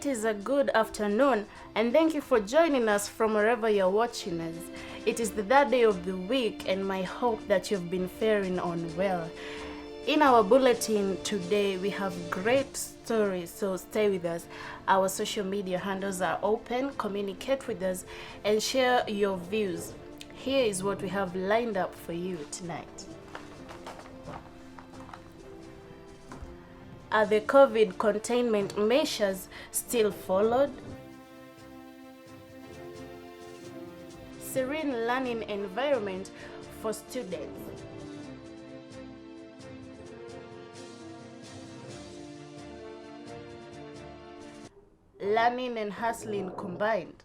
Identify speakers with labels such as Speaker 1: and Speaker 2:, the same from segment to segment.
Speaker 1: is a good afternoon, and thank you for joining us from wherever you're watching us. It is the third day of the week, and my hope that you've been faring on well. In our bulletin today, we have great stories, so stay with us. Our social media handles are open. Communicate with us and share your views. Here is what we have lined up for you tonight. Are the COVID containment measures still followed? Serene learning environment for students. Learning and hustling combined.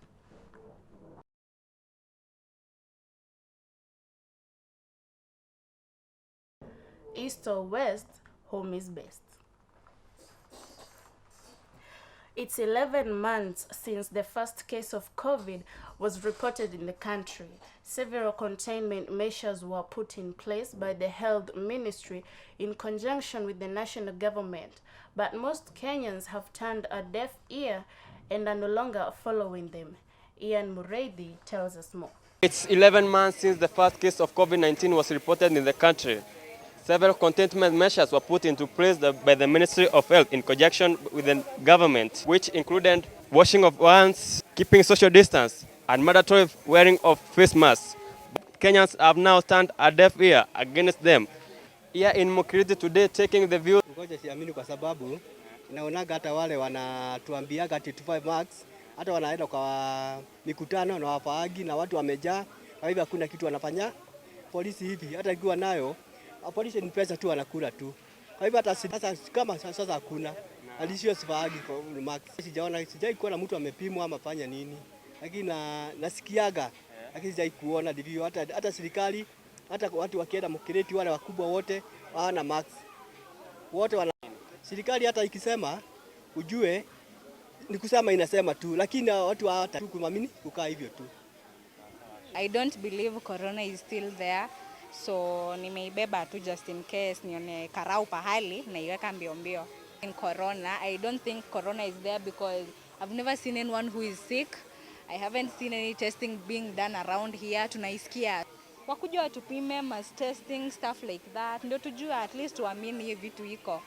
Speaker 1: East or west, home is best. It's 11 months since the first case of COVID was reported in the country. Several containment measures were put in place by the Health Ministry in conjunction with the national government, but most Kenyans have turned a deaf ear and are no longer following them. Ian Mureithi tells us more.
Speaker 2: It's 11 months since the first case of COVID-19 was reported in the country. Several containment measures were put into place by the Ministry of Health in conjunction with the government, which included washing of hands, keeping social distance, and mandatory wearing of face masks. But Kenyans have now turned a deaf ear against them. Here in Mukiriti today, taking the view.
Speaker 3: Ngoja siamini kwa sababu naonaga hata wale wanatuambiaga 25 marks, hata wanaenda kwa mikutano na wafaagi na watu wamejaa, kwa hivyo hakuna kitu wanafanya. Polisi hivi hata ikiwa nayo polisi ni pesa tu wanakula tu. Kwa hivyo hata sasa kama sasa hakuna alisio sifaagi kwa marks. Sijai kuona mtu amepimwa ama fanya nini. Lakini nasikiaga lakini sijai kuona ndivyo hata serikali hata watu wakienda Mukiriti wale wakubwa wote hawana marks. Wote wana serikali hata ikisema ujue ni kusema inasema tu, lakini watu hata kuamini kukaa hivyo tu.
Speaker 4: I don't believe corona is still there, so nimeibeba tu just in case nione karau pahali na iweka mbio mbio. In corona, I don't think corona is there because I've never seen anyone who is sick. I haven't seen any testing being done around here. Tunaisikia wakuja watupime mass testing stuff like that, ndio tujue at least tuamini hiyo vitu iko.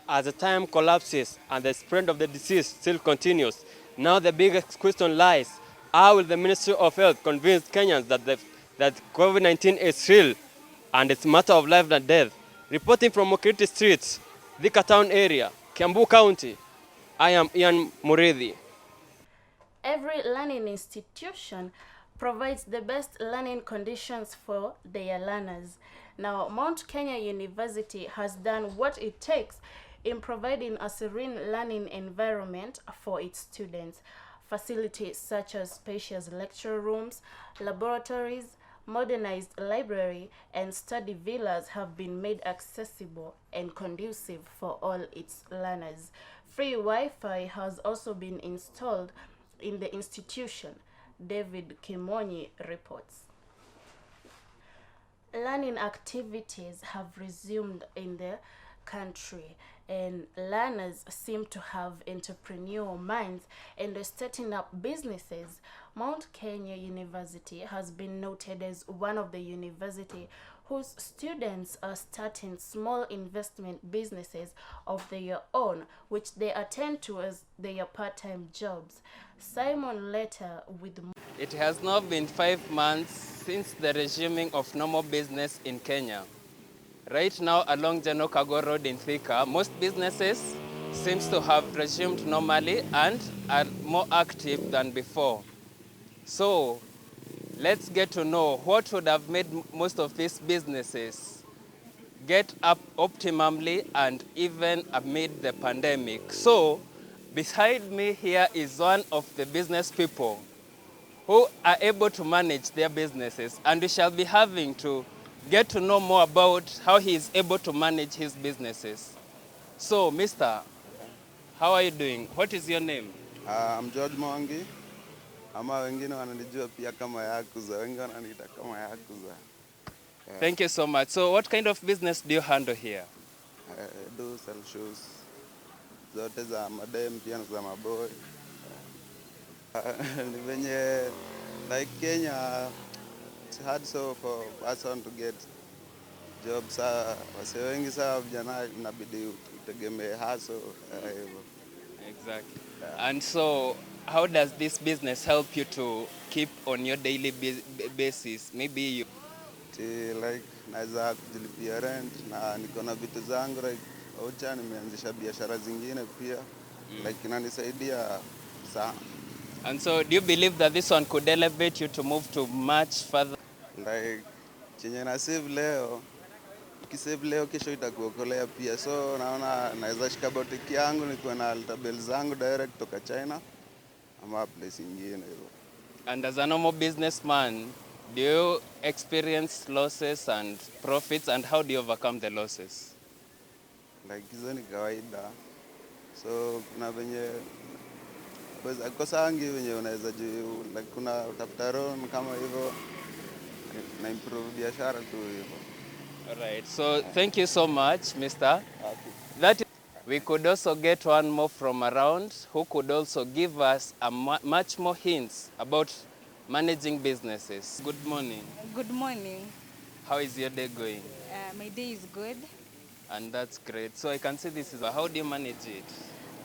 Speaker 2: As the time collapses and the spread of the disease still continues, now the biggest question lies, how will the Ministry of Health convince Kenyans that COVID-19 is real and it's a matter of life and death? Reporting from Mukiriti Street, Thika Town area, Kiambu County, I am Ian Mureithi.
Speaker 1: Every learning institution provides the best learning conditions for their learners. Now, Mount Kenya University has done what it takes in providing a serene learning environment for its students. Facilities such as spacious lecture rooms, laboratories, modernized library, and study villas have been made accessible and conducive for all its learners. Free Wi-Fi has also been installed in the institution, David Kimonyi reports. Learning activities have resumed in the country, and learners seem to have entrepreneurial minds and are starting up businesses. Mount Kenya University has been noted as one of the university whose students are starting small investment businesses of their own, which they attend to as their part-time jobs. Simon Letter with...
Speaker 5: It has now been 5 months since the resuming of normal business in Kenya. Right now along General Cargo Road in Thika, most businesses seems to have resumed normally and are more active than before. So let's get to know what would have made most of these businesses get up optimally and even amid the pandemic. So beside me here is one of the business people who are able to manage their businesses, and we shall be having to get to know more about how he is able to manage his businesses. So, Mr., how are you doing? What is your name?
Speaker 6: I'm George Mwangi. Ama wengine wananijua pia kama Yakuza, wengine wananiita kama Yakuza.
Speaker 5: Thank you so much. So what kind of business do you handle here?
Speaker 6: I do sell shoes. zote za madem pia na za maboy. Ni venye like Kenya, it's hard so for person to get jobs. Wase wengi saa vijana inabidi utegemee hustle hivyo.
Speaker 5: Exactly. And so, how does this business help you to keep on your daily basis? Maybe you...
Speaker 6: Like naweza kujilipia rent na niko na vitu zangu like ocha, nimeanzisha biashara zingine pia like inanisaidia sana.
Speaker 5: And so, do you believe that this one could elevate you to move to much further?
Speaker 6: Like chenye na save leo, ukisave leo kesho itakuokolea pia. So naona naweza shika boutique yangu nikuwe na altabel zangu direct toka China ama place ingine hivyo.
Speaker 5: And as a normal businessman, do you experience losses and profits, and how do you overcome the losses?
Speaker 6: Like hizo ni kawaida. So kuna venye kosangi venye unaweza like kuna utafuta loan kama hivyo na improve biashara tu hivyo.
Speaker 5: All right. So thank you so much, Mr. We could also get one more from around who could also give us a much more hints about managing businesses. Good morning.
Speaker 4: Good morning.
Speaker 5: How is your day going?
Speaker 4: My day is good.
Speaker 5: And that's great. So I can see this is how do you manage it?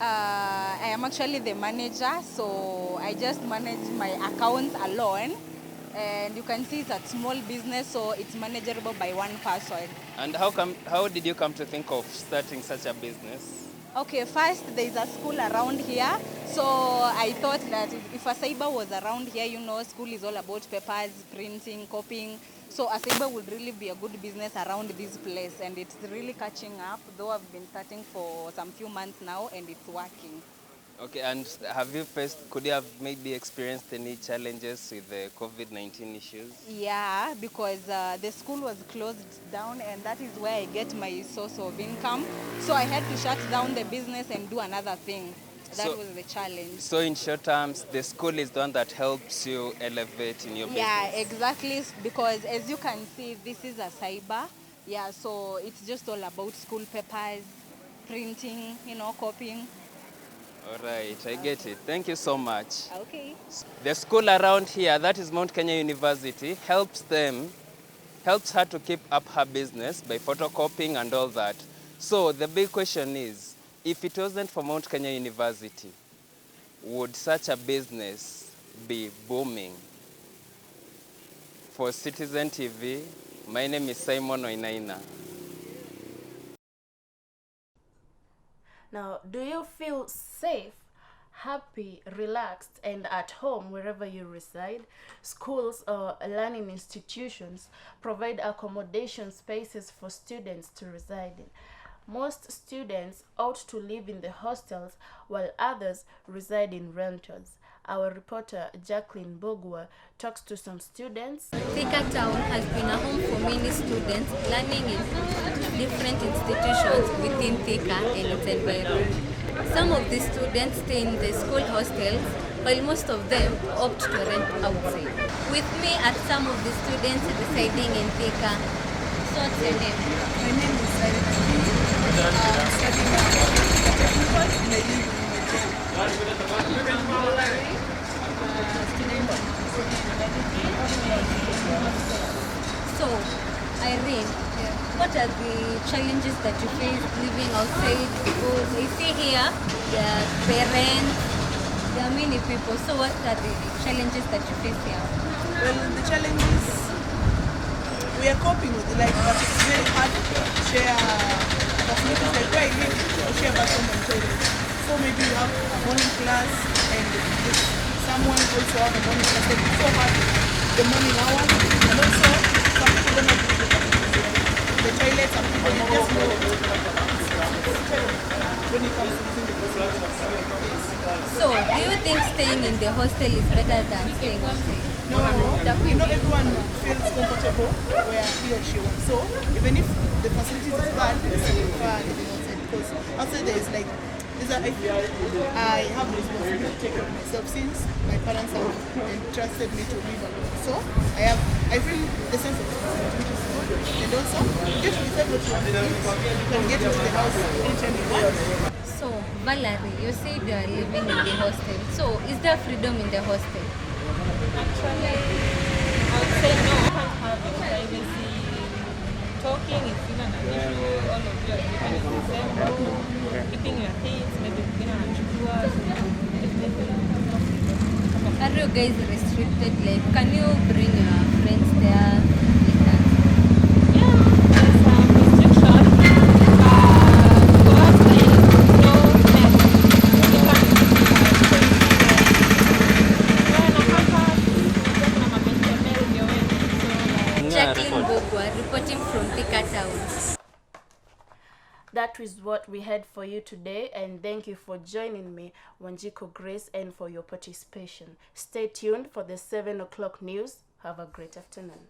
Speaker 4: I am actually the manager, so I just manage my accounts alone. And you can see it's a small business, so it's manageable by one person.
Speaker 5: And how did you come to think of starting such a business?
Speaker 4: Okay, first there is a school around here, so I thought that if a cyber was around here, you know, school is all about papers, printing, copying. So a cyber would really be a good business around this place, and it's really catching up, though I've been starting for some few months now, and it's working.
Speaker 5: Okay, and could you have maybe experienced any challenges with the COVID-19 issues?
Speaker 4: Yeah, because the school was closed down, and that is where I get my source of income. So I had to shut down the business and do another thing. That was the challenge.
Speaker 5: So in short terms, the school is the one that helps you elevate in your business?
Speaker 4: Yeah, exactly, because as you can see, this is a cyber. Yeah, so it's just all about school papers, printing, you know, copying.
Speaker 5: All right, I get it. Thank you so much.
Speaker 4: Okay.
Speaker 5: The school around here, that is Mount Kenya University, helps her to keep up her business by photocopying and all that. So the big question is, if it wasn't for Mount Kenya University, would such a business be booming? For Citizen TV, my name is Simon Oinaina.
Speaker 1: Now, do you feel safe, happy, relaxed, and at home wherever you reside? Schools or learning institutions provide accommodation spaces for students to reside in. Most students opt to live in the hostels while others reside in rentals. Our reporter Jacqueline Bogwa talks to some students.
Speaker 7: Thika Town has been a home for many students learning in different institutions within Thika and its environment. Some of the students stay in the school hostels, while most of them opt to rent outside. With me are some of the students residing in Thika. So what's your name?
Speaker 8: My name is Sarah. I'm studying at
Speaker 7: So, Irene, what are the challenges that you face living outside? Because I see here, there are parents, there are many people. So what are the challenges that you face here?
Speaker 8: Well, the challenges, we are coping with it, like, but it's very hard to share facilities like where I live, to share bathroom and toilet. So maybe you have a morning class and someone also have a morning class. Like it's so hard the morning hours, and also some people don't have the toilet, some people you just know when it comes to using the facilities.
Speaker 7: So, do you think staying in the hostel is better than staying outside?
Speaker 8: No, not everyone feels comfortable where he or she wants. So even if the facilities is bad, they still prefer living outside, because outside there is like, I have the responsibility to take care of myself since my parents have entrusted me to live alone. So I feel the sense of responsibility, which is good. And also, if you decide what you want to eat, you can get into the house anytime you want.
Speaker 7: So, Valerie, you said you are living in the hostel. So, is there freedom in the hostel?
Speaker 9: Actually, I would say no. You can't have your privacy. Talking is even an issue. All of you are living in the same room. Keeping your things, maybe being on tours.
Speaker 7: Are you guys restricted? Like, can you bring your friends there?
Speaker 9: Yeah, there's some restriction. For us, like, no net. You can't
Speaker 7: Jacqueline Bogwa reporting from Thika Town.
Speaker 1: That is what we had for you today, and thank you for joining me, Wanjiko Grace, and for your participation. Stay tuned for the 7 o'clock news. Have a great afternoon.